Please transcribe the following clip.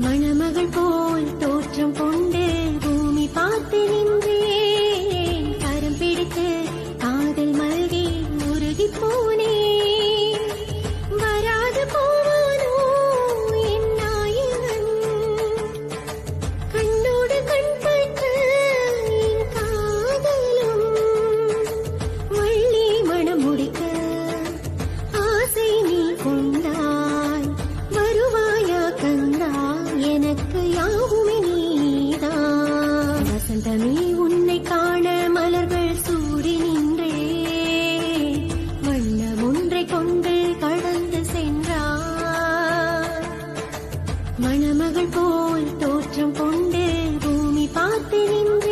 மணமகள் போல் தோற்றம் கொண்டு பூமி பார்த்து நின்றேன். கரம் பிடித்து காதல் மல்கி உருகி போனேன். வராது போவானோ என் நாயகன், கண்ணோடு கண் பட்ட என் காதலும் வள்ளி மணம் முடிக்க ஆசை நீ கொண்டாய். வருவாயா கந்தா, எனக்கு யாவுமே நீதான். வசந்தமே உன்னை காண மலர்கள் சூடி நின்றே, வண்ணம் ஒன்றை கொண்டு கடந்து சென்றார். மணமகள் போல் தோற்றம் கொண்டு பூமி பார்த்து நின்றே.